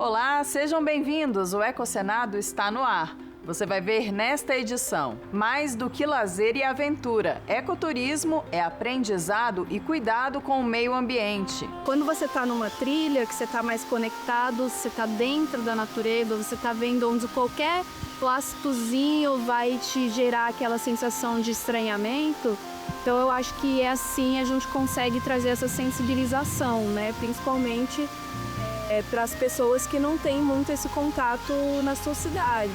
Olá, sejam bem-vindos. O Ecocenado está no ar. Você vai ver nesta edição: mais do que lazer e aventura, ecoturismo é aprendizado e cuidado com o meio ambiente. Quando você está numa trilha, que você está mais conectado, você está dentro da natureza, você está vendo onde qualquer plásticozinho vai te gerar aquela sensação de estranhamento. Então eu acho que é assim a gente consegue trazer essa sensibilização, né? Principalmente para as pessoas que não têm muito esse contato na sua cidade.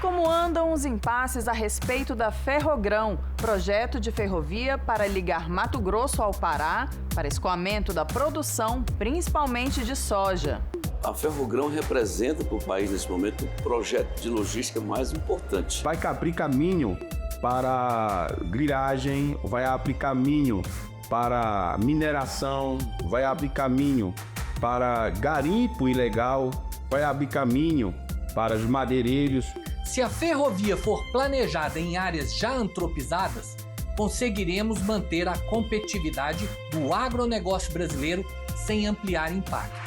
Como andam os impasses a respeito da Ferrogrão, projeto de ferrovia para ligar Mato Grosso ao Pará, para escoamento da produção, principalmente de soja. A Ferrogrão representa para o país, nesse momento, o projeto de logística mais importante. Vai abrir caminho para grilhagem, vai abrir caminho para mineração, vai abrir caminho para garimpo ilegal, vai abrir caminho para os madeireiros. Se a ferrovia for planejada em áreas já antropizadas, conseguiremos manter a competitividade do agronegócio brasileiro sem ampliar impactos.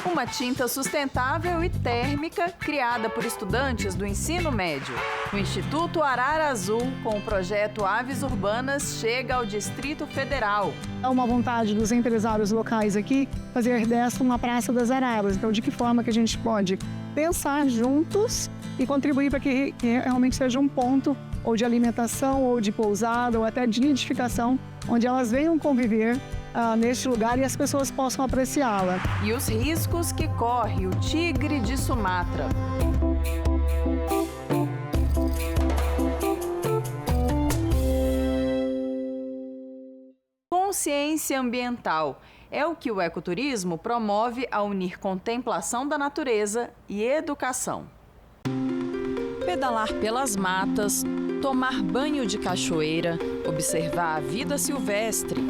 Uma tinta sustentável e térmica criada por estudantes do ensino médio. O Instituto Arara Azul, com o projeto Aves Urbanas, chega ao Distrito Federal. É uma vontade dos empresários locais aqui fazer dessa uma Praça das Araras. Então, de que forma que a gente pode pensar juntos e contribuir para que realmente seja um ponto ou de alimentação, ou de pousada, ou até de nidificação, onde elas venham conviver neste lugar e as pessoas possam apreciá-la. E os riscos que corre o tigre de Sumatra. Consciência ambiental é o que o ecoturismo promove ao unir contemplação da natureza e educação. Pedalar pelas matas, tomar banho de cachoeira, observar a vida silvestre,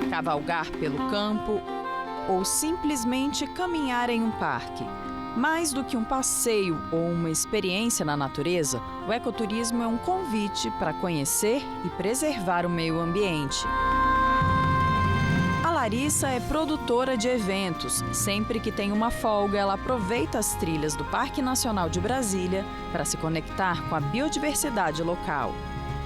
cavalgar pelo campo ou simplesmente caminhar em um parque. Mais do que um passeio ou uma experiência na natureza, o ecoturismo é um convite para conhecer e preservar o meio ambiente. A Larissa é produtora de eventos. Sempre que tem uma folga, ela aproveita as trilhas do Parque Nacional de Brasília para se conectar com a biodiversidade local.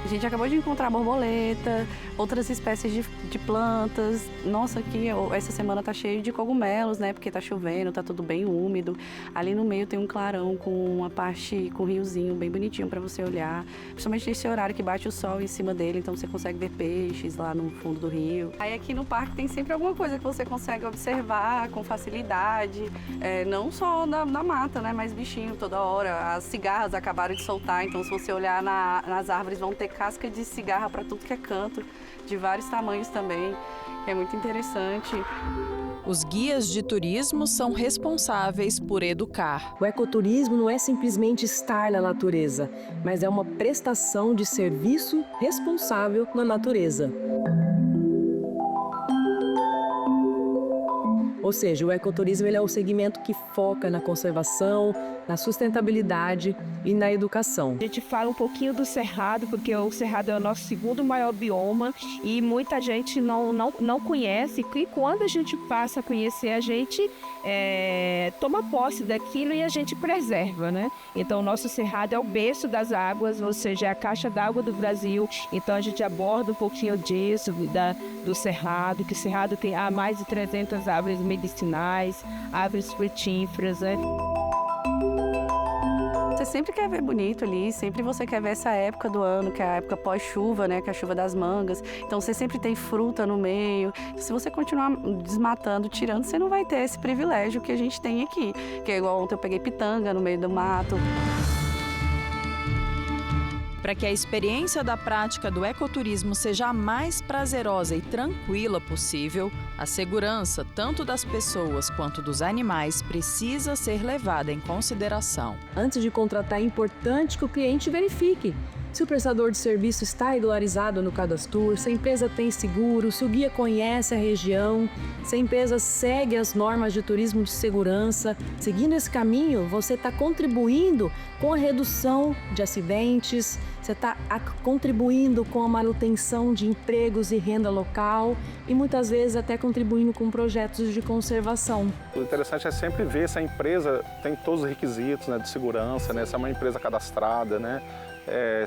A gente acabou de encontrar borboleta, outras espécies de plantas. Nossa, aqui essa semana tá cheio de cogumelos, né? Porque tá chovendo, tá tudo bem úmido. Ali no meio tem um clarão com uma parte, com um riozinho bem bonitinho para você olhar. Principalmente nesse horário que bate o sol em cima dele, então você consegue ver peixes lá no fundo do rio. Aí aqui no parque tem sempre alguma coisa que você consegue observar com facilidade. Não só na mata, né? Mas bichinho toda hora. As cigarras acabaram de soltar, então se você olhar nas árvores vão ter casca de cigarra para tudo que é canto, de vários tamanhos também, é muito interessante. Os guias de turismo são responsáveis por educar. O ecoturismo não é simplesmente estar na natureza, mas é uma prestação de serviço responsável na natureza. Ou seja, o ecoturismo ele é o segmento que foca na conservação, na sustentabilidade e na educação. A gente fala um pouquinho do Cerrado, porque o Cerrado é o nosso segundo maior bioma e muita gente não conhece. E quando a gente passa a conhecer, a gente toma posse daquilo e a gente preserva, né? Então, o nosso Cerrado é o berço das águas, ou seja, é a caixa d'água do Brasil. Então, a gente aborda um pouquinho disso, do Cerrado, que o Cerrado tem mais de 300 árvores medicinais, árvores frutíferas, né? Você sempre quer ver bonito ali, sempre você quer ver essa época do ano, que é a época pós-chuva, né, que é a chuva das mangas. Então você sempre tem fruta no meio. Se você continuar desmatando, tirando, você não vai ter esse privilégio que a gente tem aqui. Que é igual ontem eu peguei pitanga no meio do mato. Para que a experiência da prática do ecoturismo seja a mais prazerosa e tranquila possível, a segurança tanto das pessoas quanto dos animais precisa ser levada em consideração. Antes de contratar, é importante que o cliente verifique Se o prestador de serviço está regularizado no Cadastur, se a empresa tem seguro, se o guia conhece a região, se a empresa segue as normas de turismo de segurança. Seguindo esse caminho, você está contribuindo com a redução de acidentes, você está contribuindo com a manutenção de empregos e renda local e muitas vezes até contribuindo com projetos de conservação. O interessante é sempre ver se a empresa tem todos os requisitos, né, de segurança, né, se é uma empresa cadastrada, né,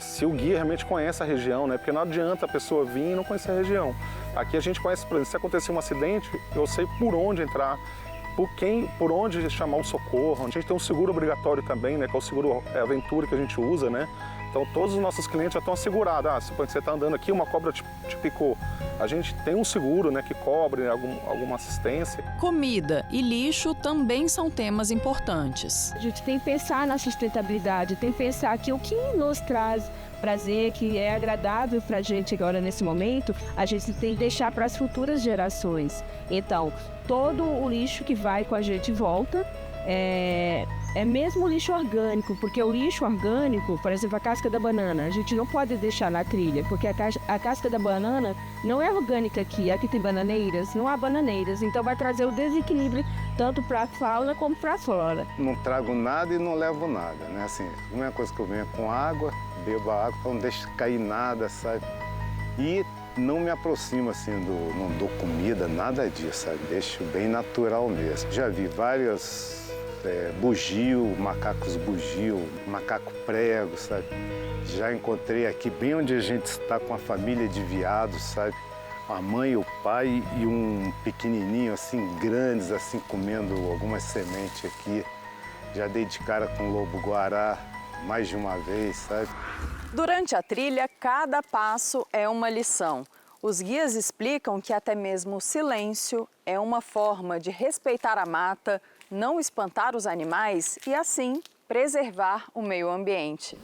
se o guia realmente conhece a região, né, porque não adianta a pessoa vir e não conhecer a região. Aqui a gente conhece, por exemplo, se acontecer um acidente, eu sei por onde entrar, por onde chamar o socorro. A gente tem um seguro obrigatório também, né, que é o seguro Aventura que a gente usa, né. Então todos os nossos clientes já estão assegurados. Se você está andando aqui, uma cobra te picou. A gente tem um seguro, né, que cobre alguma assistência. Comida e lixo também são temas importantes. A gente tem que pensar na sustentabilidade, tem que pensar que o que nos traz prazer, que é agradável para a gente agora nesse momento, a gente tem que deixar para as futuras gerações. Então, todo o lixo que vai com a gente volta. É mesmo o lixo orgânico, porque o lixo orgânico, por exemplo, a casca da banana, a gente não pode deixar na trilha, porque a casca da banana não é orgânica aqui tem bananeiras, não há bananeiras, então vai trazer o desequilíbrio tanto para a fauna como para a flora. Não trago nada e não levo nada, né? Assim, a primeira coisa que eu venho é com água, bebo a água, não deixo cair nada, sabe? E não me aproximo assim, não dou comida, nada disso, sabe? Deixo bem natural mesmo. Já vi várias bugio, macacos bugio, macaco prego, sabe? Já encontrei aqui bem onde a gente está com a família de veados, sabe? A mãe, o pai e um pequenininho assim, grandes assim, comendo algumas sementes aqui. Já dei de cara com lobo-guará mais de uma vez, sabe? Durante a trilha, cada passo é uma lição. Os guias explicam que até mesmo o silêncio é uma forma de respeitar a mata, não espantar os animais e, assim, preservar o meio ambiente.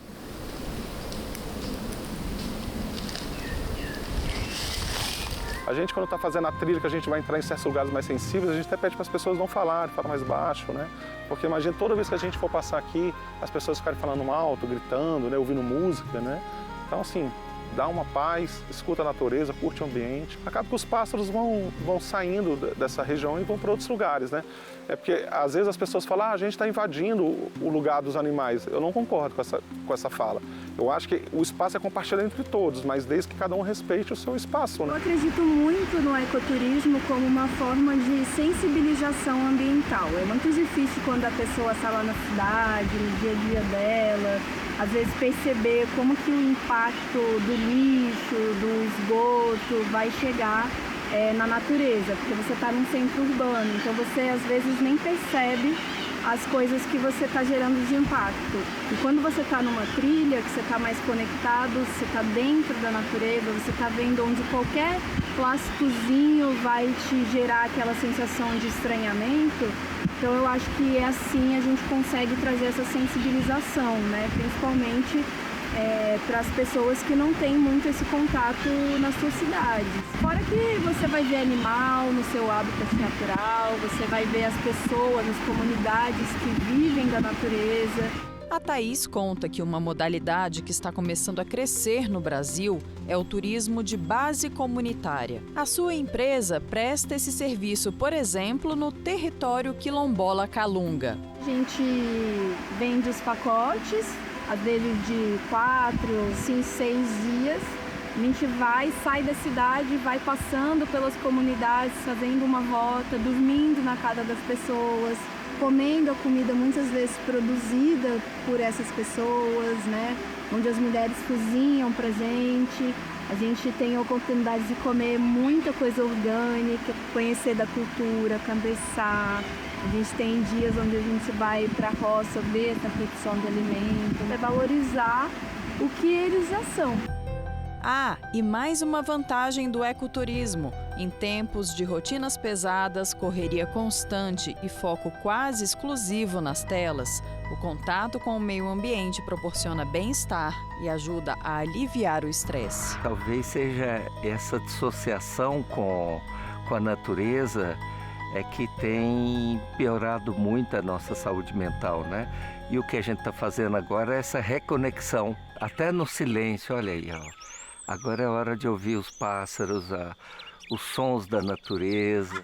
A gente, quando está fazendo a trilha, que a gente vai entrar em certos lugares mais sensíveis, a gente até pede para as pessoas não falarem, falar mais baixo, né? Porque imagina, toda vez que a gente for passar aqui, as pessoas ficarem falando alto, gritando, né? Ouvindo música, né? Então, assim, dá uma paz, escuta a natureza, curte o ambiente. Acaba que os pássaros vão saindo dessa região e vão para outros lugares, né? É porque, às vezes, as pessoas falam, a gente está invadindo o lugar dos animais. Eu não concordo com essa fala. Eu acho que o espaço é compartilhado entre todos, mas desde que cada um respeite o seu espaço, né? Eu acredito muito no ecoturismo como uma forma de sensibilização ambiental. É muito difícil quando a pessoa está lá na cidade, no dia a dia dela, às vezes perceber como que o impacto do lixo, do esgoto vai chegar na natureza, porque você está num centro urbano, então você às vezes nem percebe as coisas que você está gerando de impacto. E quando você está numa trilha, que você está mais conectado, você está dentro da natureza, você está vendo onde qualquer plásticozinho vai te gerar aquela sensação de estranhamento. Então eu acho que assim a gente consegue trazer essa sensibilização, né? Principalmente para as pessoas que não têm muito esse contato nas suas cidades. Fora que você vai ver animal no seu hábitat natural, você vai ver as pessoas, as comunidades que vivem da natureza. A Thaís conta que uma modalidade que está começando a crescer no Brasil é o turismo de base comunitária. A sua empresa presta esse serviço, por exemplo, no território quilombola Calunga. A gente vende os pacotes, às vezes de 4, 5, 6 dias. A gente sai da cidade, vai passando pelas comunidades, fazendo uma rota, dormindo na casa das pessoas, comendo a comida muitas vezes produzida por essas pessoas, né? Onde as mulheres cozinham pra gente. A gente tem a oportunidade de comer muita coisa orgânica, conhecer da cultura, conversar. A gente tem dias onde a gente vai para a roça ver essa produção de alimentos, valorizar o que eles já são. Ah, e mais uma vantagem do ecoturismo. Em tempos de rotinas pesadas, correria constante e foco quase exclusivo nas telas, o contato com o meio ambiente proporciona bem-estar e ajuda a aliviar o estresse. Talvez seja essa dissociação com a natureza que tem piorado muito a nossa saúde mental, né? E o que a gente está fazendo agora é essa reconexão. até no silêncio, olha aí, ó. Agora é hora de ouvir os pássaros, os sons da natureza.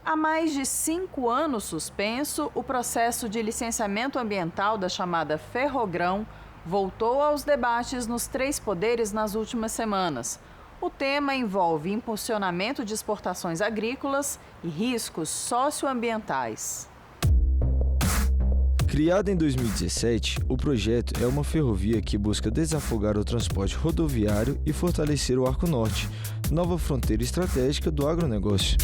Há mais de 5 anos suspenso, o processo de licenciamento ambiental da chamada Ferrogrão voltou aos debates nos 3 poderes nas últimas semanas. O tema envolve impulsionamento de exportações agrícolas e riscos socioambientais. Criado em 2017, o projeto é uma ferrovia que busca desafogar o transporte rodoviário e fortalecer o Arco Norte, nova fronteira estratégica do agronegócio.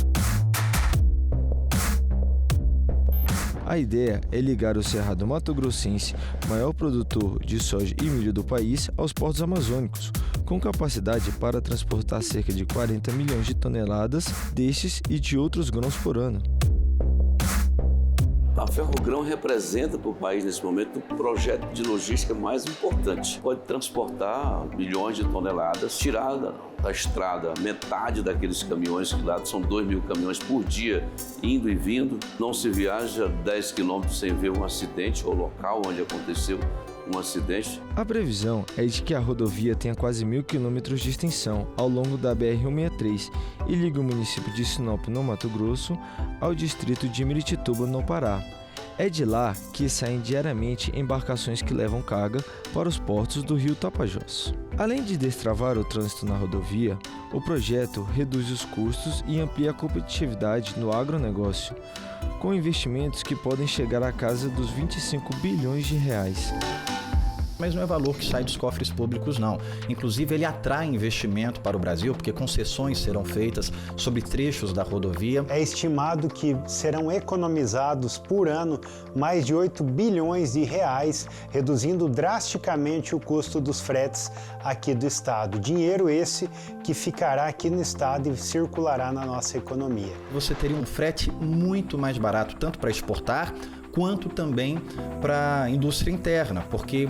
A ideia é ligar o Cerrado Mato-Grossense, maior produtor de soja e milho do país, aos portos amazônicos, com capacidade para transportar cerca de 40 milhões de toneladas destes e de outros grãos por ano. A Ferrogrão representa para o país, nesse momento, o projeto de logística mais importante. Pode transportar milhões de toneladas, tirar da estrada metade daqueles caminhões, que lá são 2.000 caminhões por dia, indo e vindo. Não se viaja 10 quilômetros sem ver um acidente ou local onde aconteceu um acidente. A previsão é de que a rodovia tenha quase 1.000 quilômetros de extensão ao longo da BR-163 e liga o município de Sinop, no Mato Grosso, ao distrito de Miritituba, no Pará. É de lá que saem diariamente embarcações que levam carga para os portos do rio Tapajós. Além de destravar o trânsito na rodovia, o projeto reduz os custos e amplia a competitividade no agronegócio, com investimentos que podem chegar à casa dos 25 bilhões de reais. Mas não é valor que sai dos cofres públicos, não. Inclusive, ele atrai investimento para o Brasil, porque concessões serão feitas sobre trechos da rodovia. É estimado que serão economizados por ano mais de 8 bilhões de reais, reduzindo drasticamente o custo dos fretes aqui do estado. Dinheiro esse que ficará aqui no estado e circulará na nossa economia. Você teria um frete muito mais barato, tanto para exportar, quanto também para a indústria interna, porque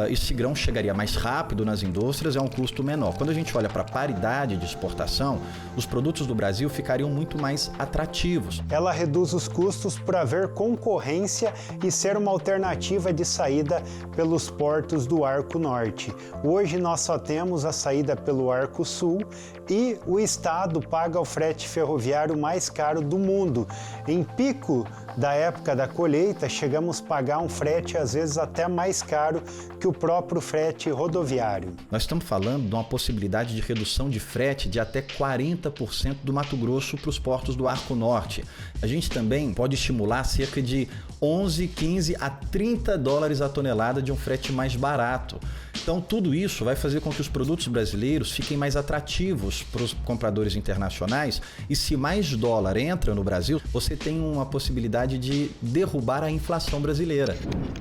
esse grão chegaria mais rápido nas indústrias, é um custo menor. Quando a gente olha para a paridade de exportação, os produtos do Brasil ficariam muito mais atrativos. Ela reduz os custos por haver concorrência e ser uma alternativa de saída pelos portos do Arco Norte. Hoje nós só temos a saída pelo Arco Sul e o estado paga o frete ferroviário mais caro do mundo. Em pico da época da colheita, chegamos a pagar um frete às vezes até mais caro que o próprio frete rodoviário. Nós estamos falando de uma possibilidade de redução de frete de até 40% do Mato Grosso para os portos do Arco Norte. A gente também pode estimular cerca de 11, 15 a 30 dólares a tonelada de um frete mais barato. Então, tudo isso vai fazer com que os produtos brasileiros fiquem mais atrativos para os compradores internacionais e se mais dólar entra no Brasil, você tem uma possibilidade de derrubar a inflação brasileira.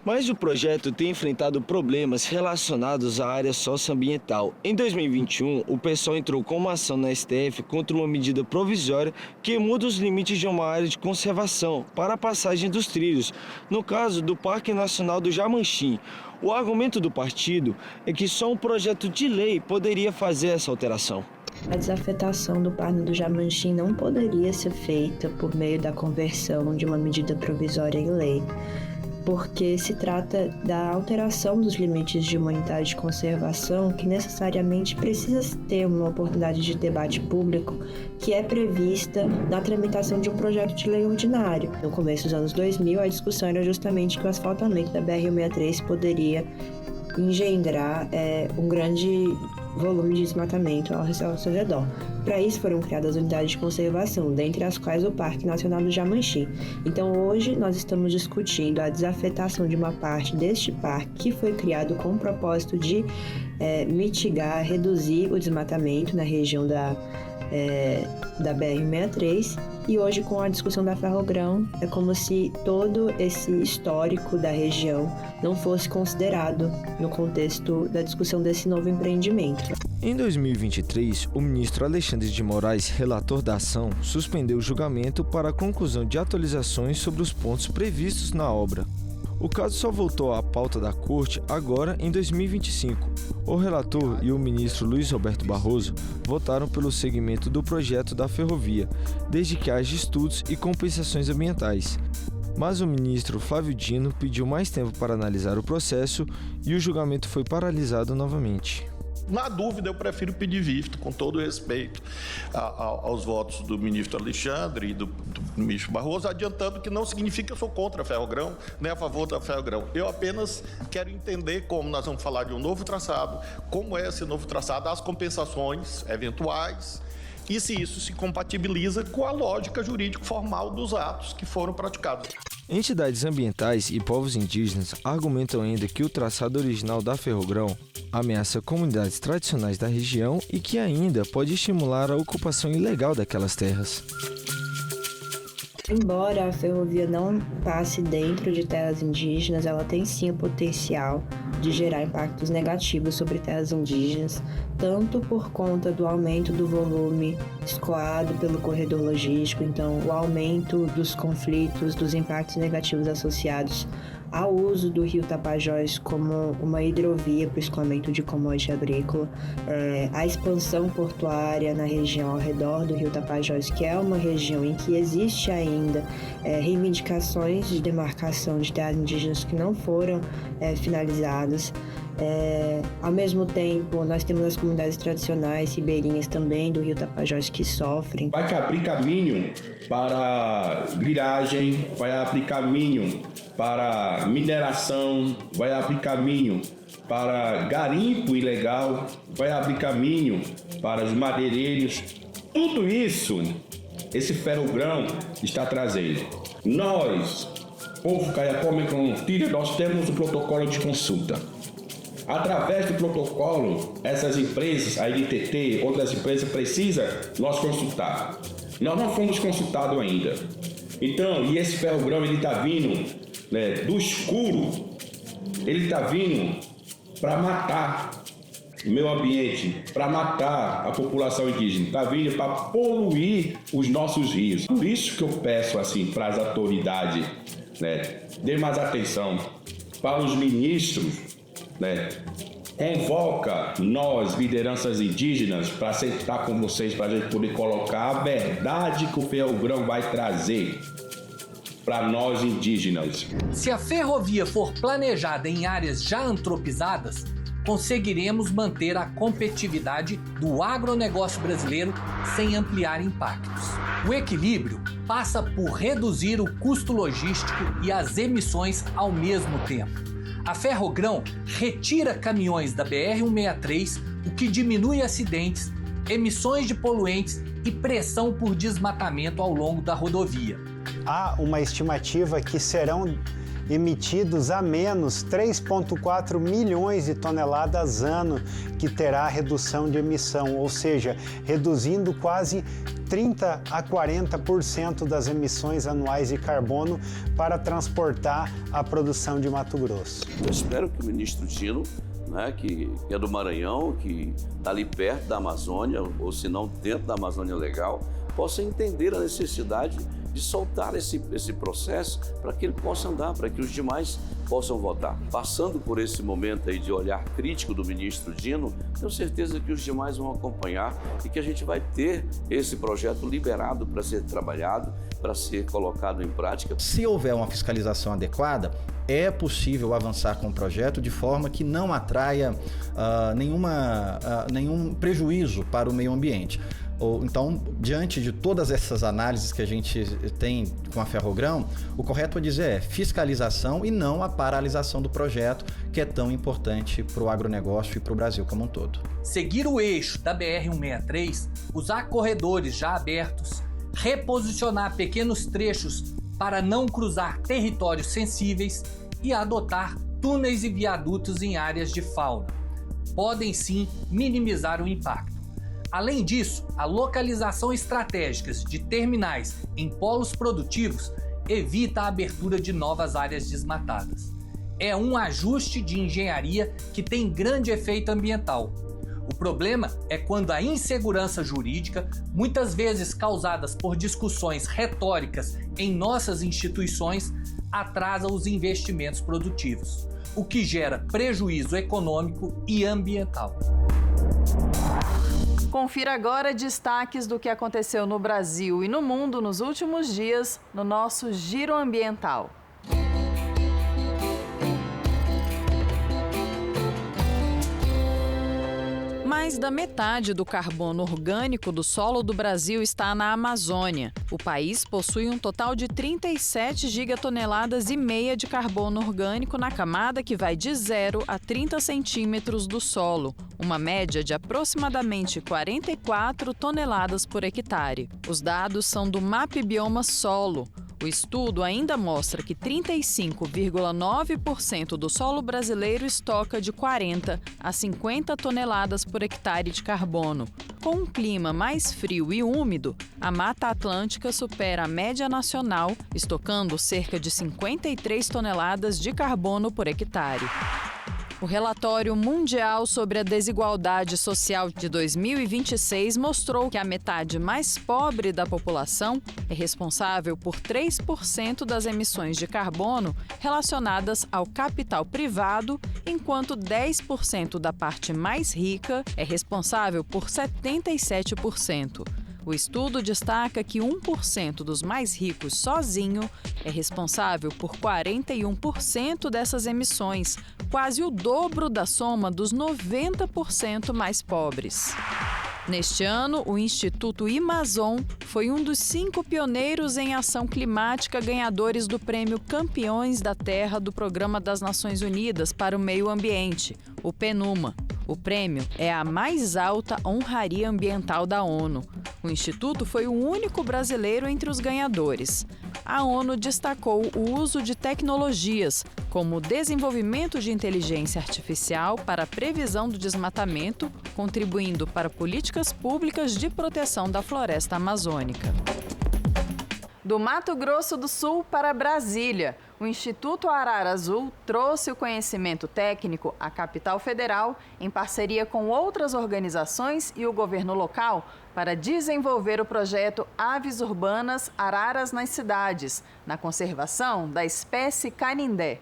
Mas o projeto tem enfrentado problemas relacionados à área socioambiental. Em 2021, o PSOL entrou com uma ação na STF contra uma medida provisória que muda os limites de uma área de conservação para a passagem dos trilhos, no caso do Parque Nacional do Jamanchim. O argumento do partido é que só um projeto de lei poderia fazer essa alteração. A desafetação do Parque do Jamanchim não poderia ser feita por meio da conversão de uma medida provisória em lei, porque se trata da alteração dos limites de uma unidade de conservação que necessariamente precisa ter uma oportunidade de debate público que é prevista na tramitação de um projeto de lei ordinário. No começo dos anos 2000, a discussão era justamente que o asfaltamento da BR-163 poderia engendrar um grande volume de desmatamento ao seu redor. Para isso foram criadas unidades de conservação, dentre as quais o Parque Nacional do Jamanchim. Então hoje nós estamos discutindo a desafetação de uma parte deste parque que foi criado com o propósito de mitigar, reduzir o desmatamento na região da BR-163, e hoje com a discussão da Ferrogrão é como se todo esse histórico da região não fosse considerado no contexto da discussão desse novo empreendimento. Em 2023, o ministro Alexandre de Moraes, relator da ação, suspendeu o julgamento para a conclusão de atualizações sobre os pontos previstos na obra. O caso só voltou à pauta da Corte agora em 2025. O relator e o ministro Luiz Roberto Barroso votaram pelo segmento do projeto da ferrovia, desde que haja estudos e compensações ambientais. mas o ministro Flávio Dino pediu mais tempo para analisar o processo e o julgamento foi paralisado novamente. Na dúvida, eu prefiro pedir visto, com todo respeito aos votos do ministro Alexandre e do ministro Barroso, adiantando que não significa que eu sou contra a Ferrogrão, nem a favor da Ferrogrão. Eu apenas quero entender como nós vamos falar de um novo traçado, como é esse novo traçado, as compensações eventuais, e se isso se compatibiliza com a lógica jurídico-formal dos atos que foram praticados. Entidades ambientais e povos indígenas argumentam ainda que o traçado original da Ferrogrão ameaça comunidades tradicionais da região e que ainda pode estimular a ocupação ilegal daquelas terras. Embora a ferrovia não passe dentro de terras indígenas, ela tem sim o potencial de gerar impactos negativos sobre terras indígenas, tanto por conta do aumento do volume escoado pelo corredor logístico, então o aumento dos conflitos, dos impactos negativos associados ao uso do rio Tapajós como uma hidrovia para o escoamento de commodity agrícola, a expansão portuária na região ao redor do rio Tapajós, que é uma região em que existe ainda reivindicações de demarcação de terras indígenas que não foram finalizadas. Ao mesmo tempo, nós temos as comunidades tradicionais ribeirinhas também do rio Tapajós que sofrem. Vai abrir caminho para grilagem, vai abrir caminho para mineração, vai abrir caminho para garimpo ilegal, vai abrir caminho para os madeireiros. Tudo isso, esse ferrogrão está trazendo. Nós, povo Caiapó-Mecon-Tira, nós temos o protocolo de consulta. Através do protocolo, essas empresas, a NTT, outras empresas, precisam nós consultar. Nós não fomos consultados ainda. Então, e esse ferrogrão, ele está vindo do escuro, ele está vindo para matar o meio ambiente, para matar a população indígena, está vindo para poluir os nossos rios. Por isso que eu peço assim para as autoridades, dê mais atenção para os ministros, convoca nós, lideranças indígenas, para sentar com vocês, para a gente poder colocar a verdade que o ferrogrão vai trazer para nós indígenas. Se a ferrovia for planejada em áreas já antropizadas, conseguiremos manter a competitividade do agronegócio brasileiro sem ampliar impactos. O equilíbrio passa por reduzir o custo logístico e as emissões ao mesmo tempo. A Ferrogrão retira caminhões da BR-163, o que diminui acidentes, emissões de poluentes e pressão por desmatamento ao longo da rodovia. Há uma estimativa que serão emitidos a menos 3,4 milhões de toneladas ano que terá redução de emissão, ou seja, reduzindo quase 30% a 40% das emissões anuais de carbono para transportar a produção de Mato Grosso. Eu espero que o ministro Dino, que é do Maranhão, que está ali perto da Amazônia, ou se não dentro da Amazônia Legal, possa entender a necessidade de soltar esse processo para que ele possa andar, para que os demais possam votar. Passando por esse momento aí de olhar crítico do ministro Dino, tenho certeza que os demais vão acompanhar e que a gente vai ter esse projeto liberado para ser trabalhado, para ser colocado em prática. Se houver uma fiscalização adequada, é possível avançar com o projeto de forma que não atraia nenhum prejuízo para o meio ambiente. Então, diante de todas essas análises que a gente tem com a Ferrogrão, o correto a dizer é fiscalização e não a paralisação do projeto, que é tão importante para o agronegócio e para o Brasil como um todo. Seguir o eixo da BR-163, usar corredores já abertos, reposicionar pequenos trechos para não cruzar territórios sensíveis e adotar túneis e viadutos em áreas de fauna. Podem sim minimizar o impacto. Além disso, a localização estratégica de terminais em polos produtivos evita a abertura de novas áreas desmatadas. É um ajuste de engenharia que tem grande efeito ambiental. O problema é quando a insegurança jurídica, muitas vezes causadas por discussões retóricas em nossas instituições, atrasa os investimentos produtivos, o que gera prejuízo econômico e ambiental. Confira agora destaques do que aconteceu no Brasil e no mundo nos últimos dias no nosso Giro Ambiental. Mais da metade do carbono orgânico do solo do Brasil está na Amazônia. O país possui um total de 37 gigatoneladas e meia de carbono orgânico na camada que vai de 0 a 30 centímetros do solo, uma média de aproximadamente 44 toneladas por hectare. Os dados são do MapBioma Solo. O estudo ainda mostra que 35,9% do solo brasileiro estoca de 40 a 50 toneladas por hectare de carbono. Com um clima mais frio e úmido, a Mata Atlântica supera a média nacional, estocando cerca de 53 toneladas de carbono por hectare. O Relatório Mundial sobre a Desigualdade Social de 2026 mostrou que a metade mais pobre da população é responsável por 3% das emissões de carbono relacionadas ao capital privado, enquanto 10% da parte mais rica é responsável por 77%. O estudo destaca que 1% dos mais ricos sozinho é responsável por 41% dessas emissões, quase o dobro da soma dos 90% mais pobres. Neste ano, o Instituto Amazon foi um dos 5 pioneiros em ação climática ganhadores do Prêmio Campeões da Terra do Programa das Nações Unidas para o Meio Ambiente, o PNUMA. O prêmio é a mais alta honraria ambiental da ONU. O Instituto foi o único brasileiro entre os ganhadores. A ONU destacou o uso de tecnologias, como o desenvolvimento de inteligência artificial para a previsão do desmatamento, contribuindo para políticas públicas de proteção da floresta amazônica. Do Mato Grosso do Sul para Brasília, o Instituto Arara Azul trouxe o conhecimento técnico à capital federal em parceria com outras organizações e o governo local para desenvolver o projeto Aves Urbanas Araras nas Cidades, na conservação da espécie canindé.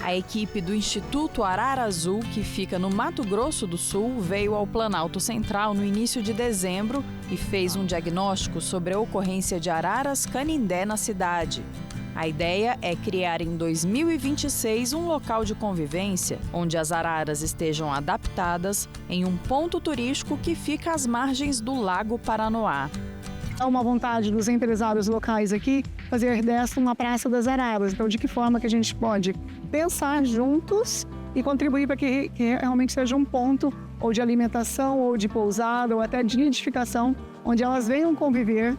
A equipe do Instituto Arara Azul, que fica no Mato Grosso do Sul, veio ao Planalto Central no início de dezembro e fez um diagnóstico sobre a ocorrência de araras canindé na cidade. A ideia é criar em 2026 um local de convivência onde as araras estejam adaptadas em um ponto turístico que fica às margens do Lago Paranoá. Há uma vontade dos empresários locais aqui fazer desta uma Praça das Araras. Então, de que forma que a gente pode pensar juntos e contribuir para que realmente seja um ponto ou de alimentação, ou de pousada, ou até de nidificação, onde elas venham conviver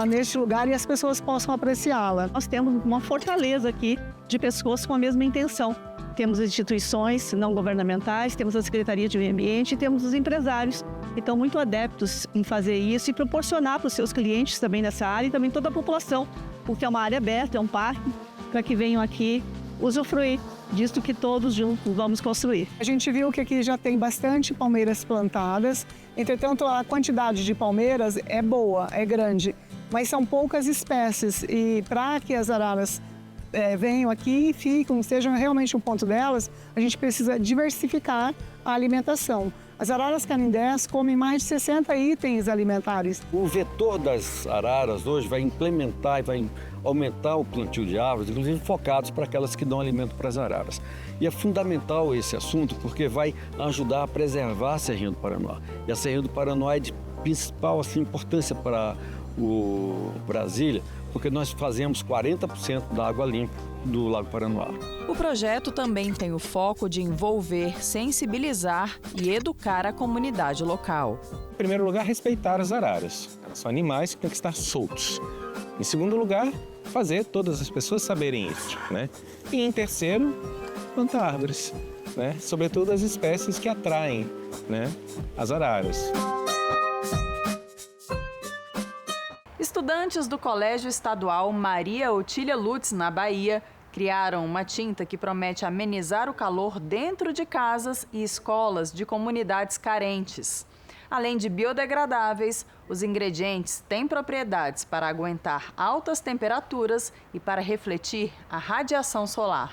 neste lugar e as pessoas possam apreciá-la. Nós temos uma fortaleza aqui de pessoas com a mesma intenção. Temos instituições não governamentais, temos a Secretaria de Meio Ambiente e temos os empresários que estão muito adeptos em fazer isso e proporcionar para os seus clientes também nessa área e também toda a população, porque é uma área aberta, é um parque, para que venham aqui usufruir disso que todos juntos vamos construir. A gente viu que aqui já tem bastante palmeiras plantadas, entretanto a quantidade de palmeiras é boa, é grande, mas são poucas espécies e para que as araras venham aqui e fiquem, sejam realmente um ponto delas, a gente precisa diversificar a alimentação. As araras canindés comem mais de 60 itens alimentares. O vetor das araras hoje vai implementar e vai aumentar o plantio de árvores, inclusive focados para aquelas que dão alimento para as araras. E é fundamental esse assunto porque vai ajudar a preservar a Serrinha do Paranoá. E a Serrinha do Paranoá é de principal importância para o Brasília, porque nós fazemos 40% da água limpa do Lago Paranoá. O projeto também tem o foco de envolver, sensibilizar e educar a comunidade local. Em primeiro lugar, respeitar as araras. Elas são animais que têm que estar soltos. Em segundo lugar, fazer todas as pessoas saberem isso, né? E em terceiro, plantar árvores, né? Sobretudo as espécies que atraem, né, as araras. Estudantes do Colégio Estadual Maria Otília Lutz, na Bahia, criaram uma tinta que promete amenizar o calor dentro de casas e escolas de comunidades carentes. Além de biodegradáveis, os ingredientes têm propriedades para aguentar altas temperaturas e para refletir a radiação solar.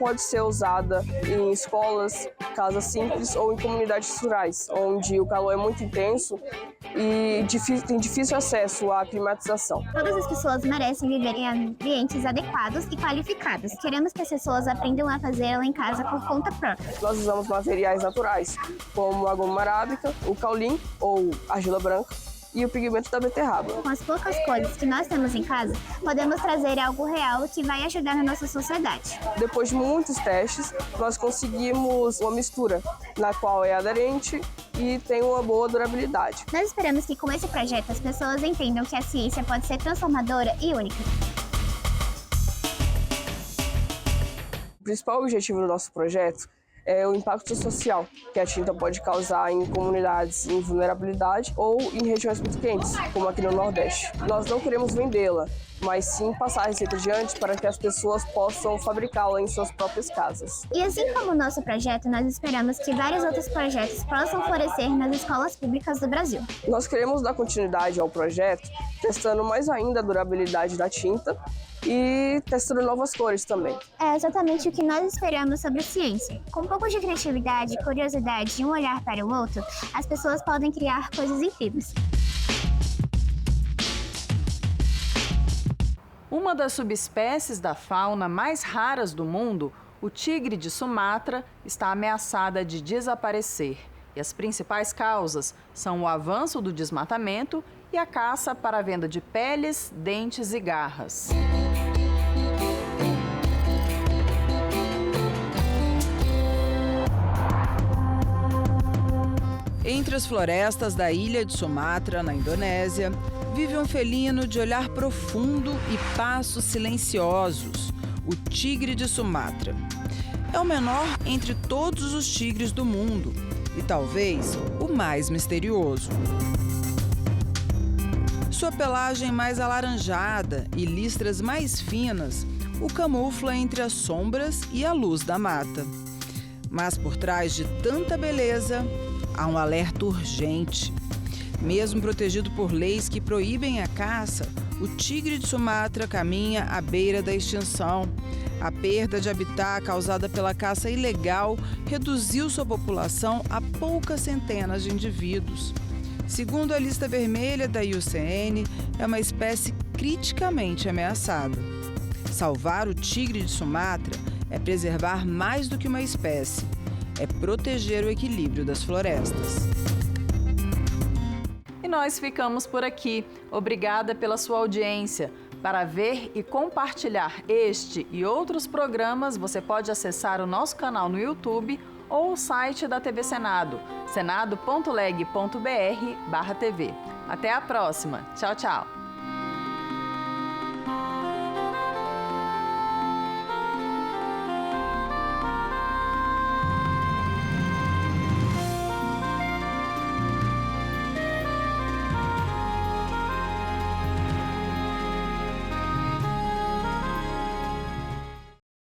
pode ser usada em escolas, casas simples ou em comunidades rurais, onde o calor é muito intenso e tem difícil acesso à climatização. Todas as pessoas merecem viver em ambientes adequados e qualificados. Queremos que as pessoas aprendam a fazê-lo em casa por conta própria. Nós usamos materiais naturais, como a goma arábica, o caulim ou argila branca e o pigmento da beterraba. Com as poucas coisas que nós temos em casa, podemos trazer algo real que vai ajudar na nossa sociedade. Depois de muitos testes, nós conseguimos uma mistura, na qual é aderente e tem uma boa durabilidade. Nós esperamos que com esse projeto as pessoas entendam que a ciência pode ser transformadora e única. O principal objetivo do nosso projeto é o impacto social que a tinta pode causar em comunidades em vulnerabilidade ou em regiões muito quentes, como aqui no Nordeste. Nós não queremos vendê-la, mas sim passar a receita adiante para que as pessoas possam fabricá-la em suas próprias casas. E assim como o nosso projeto, nós esperamos que vários outros projetos possam florescer nas escolas públicas do Brasil. Nós queremos dar continuidade ao projeto, testando mais ainda a durabilidade da tinta e testando novas cores também. É exatamente o que nós esperamos sobre a ciência. Com um pouco de criatividade, curiosidade e um olhar para o outro, as pessoas podem criar coisas incríveis. Uma das subespécies da fauna mais raras do mundo, o tigre de Sumatra, está ameaçada de desaparecer. E as principais causas são o avanço do desmatamento e a caça para a venda de peles, dentes e garras. Entre as florestas da ilha de Sumatra, na Indonésia, vive um felino de olhar profundo e passos silenciosos, o tigre de Sumatra. É o menor entre todos os tigres do mundo e talvez o mais misterioso. Sua pelagem mais alaranjada e listras mais finas o camufla entre as sombras e a luz da mata. Mas por trás de tanta beleza, há um alerta urgente. Mesmo protegido por leis que proíbem a caça, o tigre de Sumatra caminha à beira da extinção. A perda de habitat causada pela caça ilegal reduziu sua população a poucas centenas de indivíduos. Segundo a lista vermelha da IUCN, é uma espécie criticamente ameaçada. Salvar o tigre de Sumatra é preservar mais do que uma espécie, é proteger o equilíbrio das florestas. E nós ficamos por aqui. Obrigada pela sua audiência. Para ver e compartilhar este e outros programas, você pode acessar o nosso canal no YouTube ou o site da TV Senado, senado.leg.br/tv. Até a próxima. Tchau, tchau.